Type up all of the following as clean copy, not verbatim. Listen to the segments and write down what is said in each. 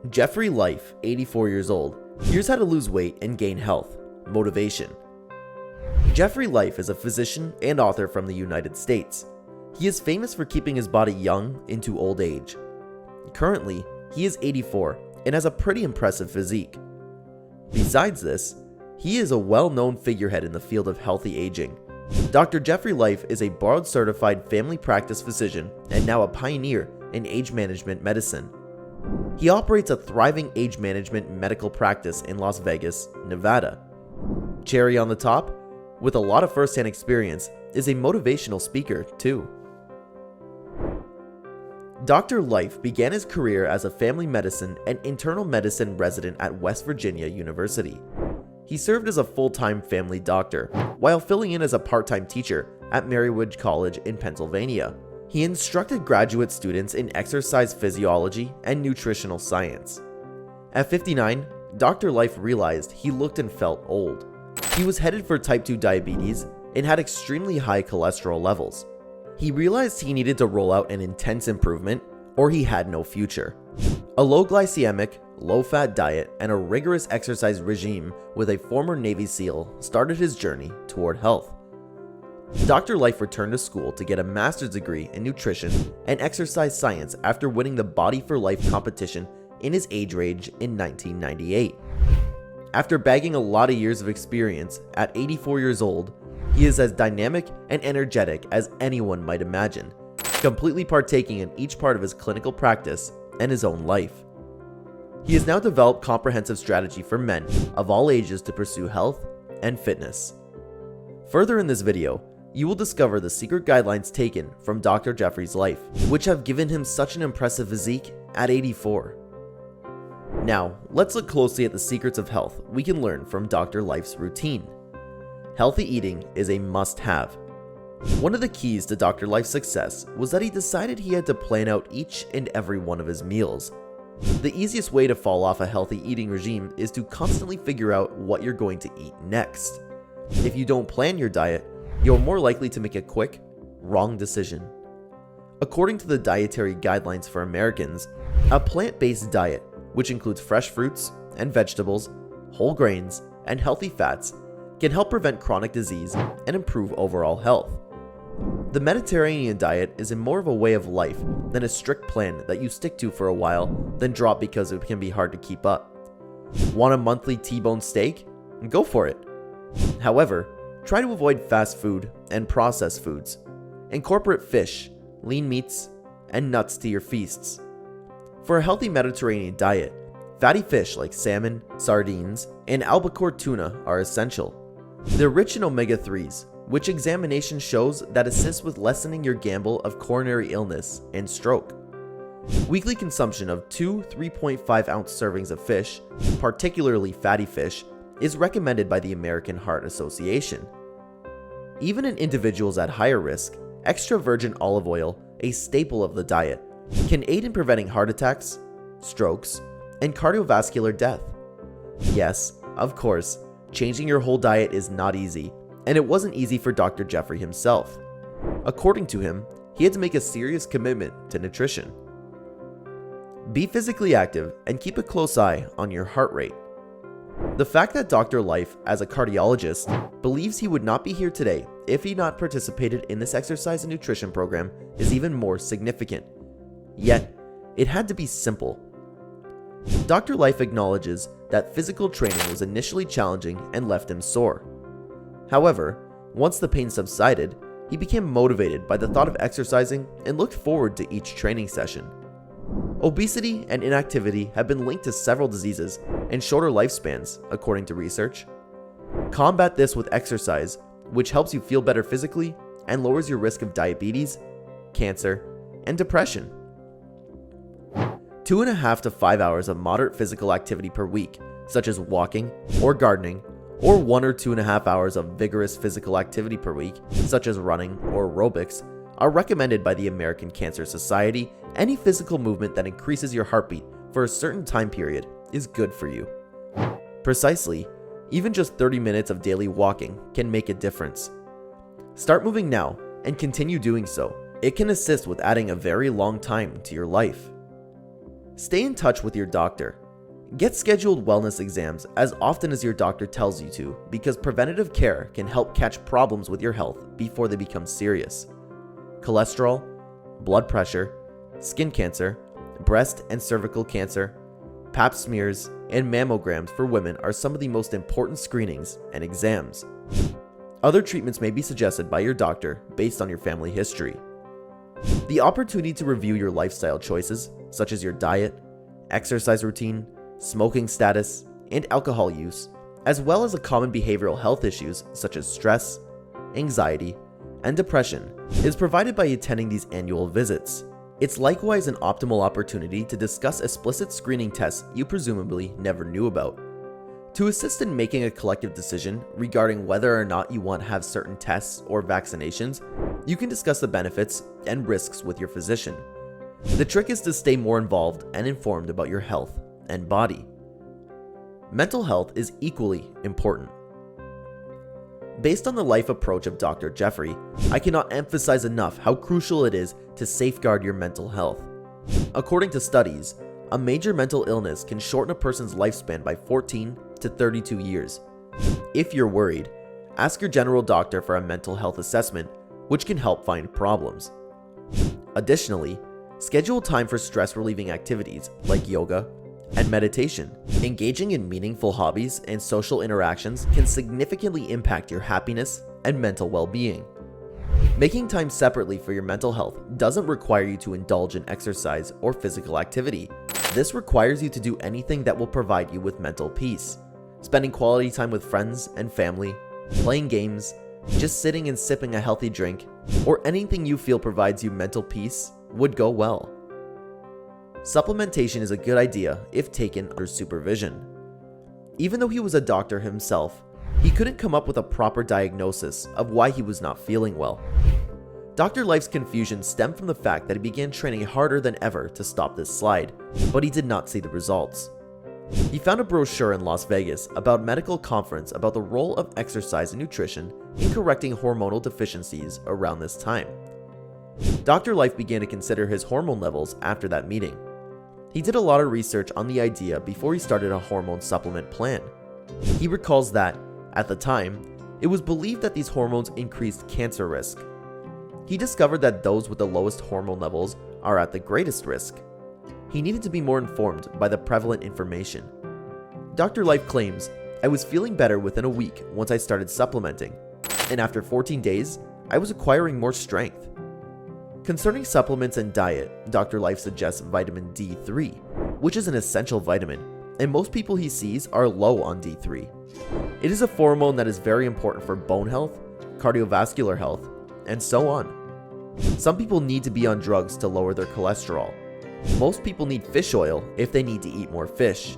Jeffrey Life, 84 years old. Here's how to lose weight and gain health. Motivation. Jeffrey Life is a physician and author from the United States. He is famous for keeping his body young into old age. Currently, he is 84 and has a pretty impressive physique. Besides this, he is a well-known figurehead in the field of healthy aging. Dr. Jeffrey Life is a board-certified family practice physician and now a pioneer in age management medicine. He operates a thriving age management medical practice in Las Vegas, Nevada. Cherry on the top, with a lot of first-hand experience, is a motivational speaker too. Dr. Life began his career as a family medicine and internal medicine resident at West Virginia University. He served as a full-time family doctor, while filling in as a part-time teacher at Marywood College in Pennsylvania. He instructed graduate students in exercise physiology and nutritional science. At 59, Dr. Life realized he looked and felt old. He was headed for type 2 diabetes and had extremely high cholesterol levels. He realized he needed to roll out an intense improvement or he had no future. A low glycemic, low-fat diet and a rigorous exercise regime with a former Navy SEAL started his journey toward health. Dr. Life returned to school to get a master's degree in nutrition and exercise science after winning the Body for Life competition in his age range in 1998. After bagging a lot of years of experience, at 84 years old, he is as dynamic and energetic as anyone might imagine, completely partaking in each part of his clinical practice and his own life. He has now developed comprehensive strategy for men of all ages to pursue health and fitness. Further in this video, you will discover the secret guidelines taken from Dr. Jeffrey's life, which have given him such an impressive physique at 84. Now, let's look closely at the secrets of health we can learn from Dr. Life's routine. Healthy eating is a must-have. One of the keys to Dr. Life's success was that he decided he had to plan out each and every one of his meals. The easiest way to fall off a healthy eating regime is to constantly figure out what you're going to eat next. If you don't plan your diet, you're more likely to make a quick, wrong decision. According to the Dietary Guidelines for Americans, a plant-based diet, which includes fresh fruits and vegetables, whole grains, and healthy fats, can help prevent chronic disease and improve overall health. The Mediterranean diet is more of a way of life than a strict plan that you stick to for a while, then drop because it can be hard to keep up. Want a monthly T-bone steak? Go for it. However, try to avoid fast food and processed foods. Incorporate fish, lean meats, and nuts to your feasts. For a healthy Mediterranean diet, fatty fish like salmon, sardines, and albacore tuna are essential. They're rich in omega-3s, which examination shows that assist with lessening your gamble of coronary illness and stroke. Weekly consumption of 2 3.5 ounce servings of fish, particularly fatty fish, is recommended by the American Heart Association. Even in individuals at higher risk, extra virgin olive oil, a staple of the diet, can aid in preventing heart attacks, strokes, and cardiovascular death. Yes, of course, changing your whole diet is not easy, and it wasn't easy for Dr. Jeffrey himself. According to him, he had to make a serious commitment to nutrition. Be physically active and keep a close eye on your heart rate. The fact that Dr. Life, as a cardiologist, believes he would not be here today if he not participated in this exercise and nutrition program is even more significant. Yet, it had to be simple. Dr. Life acknowledges that physical training was initially challenging and left him sore. However, once the pain subsided, he became motivated by the thought of exercising and looked forward to each training session. Obesity and inactivity have been linked to several diseases and shorter lifespans, according to research. Combat this with exercise, which helps you feel better physically and lowers your risk of diabetes, cancer, and depression. 2.5 to 5 hours of moderate physical activity per week, such as walking or gardening, or 1 or 2.5 hours of vigorous physical activity per week, such as running or aerobics, are recommended by the American Cancer Society. Any physical movement that increases your heartbeat for a certain time period is good for you. Precisely, even just 30 minutes of daily walking can make a difference. Start moving now and continue doing so. It can assist with adding a very long time to your life. Stay in touch with your doctor. Get scheduled wellness exams as often as your doctor tells you to, because preventative care can help catch problems with your health before they become serious. Cholesterol, blood pressure, skin cancer, breast and cervical cancer, pap smears, and mammograms for women are some of the most important screenings and exams. Other treatments may be suggested by your doctor based on your family history. The opportunity to review your lifestyle choices, such as your diet, exercise routine, smoking status, and alcohol use, as well as the common behavioral health issues such as stress, anxiety, and depression, is provided by attending these annual visits. It's likewise an optimal opportunity to discuss explicit screening tests you presumably never knew about. To assist in making a collective decision regarding whether or not you want to have certain tests or vaccinations, you can discuss the benefits and risks with your physician. The trick is to stay more involved and informed about your health and body. Mental health is equally important. Based on the life approach of Dr. Jeffry, I cannot emphasize enough how crucial it is to safeguard your mental health. According to studies, a major mental illness can shorten a person's lifespan by 14 to 32 years. If you're worried, ask your general doctor for a mental health assessment, which can help find problems. Additionally, schedule time for stress-relieving activities like yoga and meditation. Engaging in meaningful hobbies and social interactions can significantly impact your happiness and mental well-being. Making time separately for your mental health doesn't require you to indulge in exercise or physical activity. This requires you to do anything that will provide you with mental peace. Spending quality time with friends and family, playing games, just sitting and sipping a healthy drink, or anything you feel provides you mental peace would go well. Supplementation is a good idea if taken under supervision. Even though he was a doctor himself, he couldn't come up with a proper diagnosis of why he was not feeling well. Dr. Life's confusion stemmed from the fact that he began training harder than ever to stop this slide, but he did not see the results. He found a brochure in Las Vegas about a medical conference about the role of exercise and nutrition in correcting hormonal deficiencies around this time. Dr. Life began to consider his hormone levels after that meeting. He did a lot of research on the idea before he started a hormone supplement plan. He recalls that, at the time, it was believed that these hormones increased cancer risk. He discovered that those with the lowest hormone levels are at the greatest risk. He needed to be more informed by the prevalent information. Dr. Life claims, "I was feeling better within a week once I started supplementing, and after 14 days, I was acquiring more strength." Concerning supplements and diet, Dr. Life suggests vitamin D3, which is an essential vitamin, and most people he sees are low on D3. It is a hormone that is very important for bone health, cardiovascular health, and so on. Some people need to be on drugs to lower their cholesterol. Most people need fish oil if they need to eat more fish.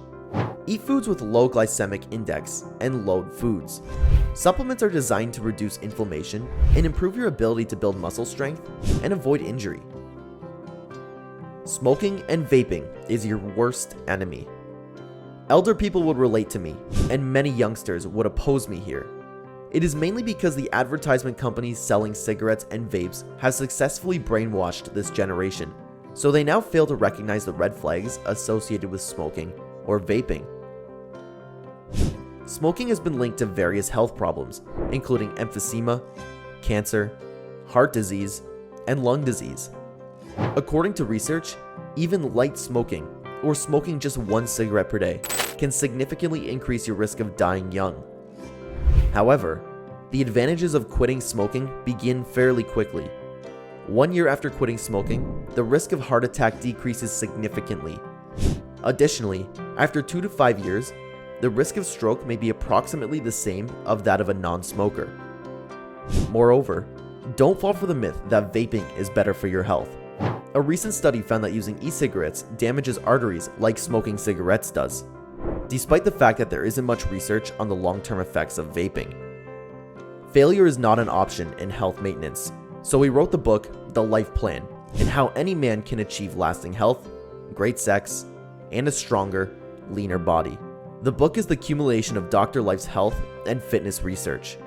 Eat foods with low glycemic index and load foods. Supplements are designed to reduce inflammation and improve your ability to build muscle strength and avoid injury. Smoking and vaping is your worst enemy. Elder people would relate to me, and many youngsters would oppose me here. It is mainly because the advertisement companies selling cigarettes and vapes have successfully brainwashed this generation, so they now fail to recognize the red flags associated with smoking or vaping. Smoking has been linked to various health problems, including emphysema, cancer, heart disease, and lung disease. According to research, even light smoking, or smoking just one cigarette per day, can significantly increase your risk of dying young. However, the advantages of quitting smoking begin fairly quickly. 1 year after quitting smoking, the risk of heart attack decreases significantly. Additionally, after 2 to 5 years, the risk of stroke may be approximately the same of that of a non-smoker. Moreover, don't fall for the myth that vaping is better for your health. A recent study found that using e-cigarettes damages arteries like smoking cigarettes does, despite the fact that there isn't much research on the long-term effects of vaping. Failure is not an option in health maintenance, so we wrote the book, The Life Plan, and how any man can achieve lasting health, great sex, and a stronger, leaner body. The book is the accumulation of Dr. Life's health and fitness research.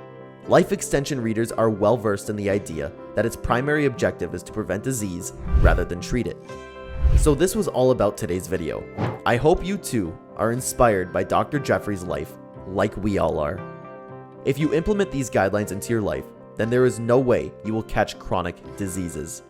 Life Extension readers are well versed in the idea that its primary objective is to prevent disease rather than treat it. So this was all about today's video. I hope you too are inspired by Dr. Jeffry's life like we all are. If you implement these guidelines into your life, then there is no way you will catch chronic diseases.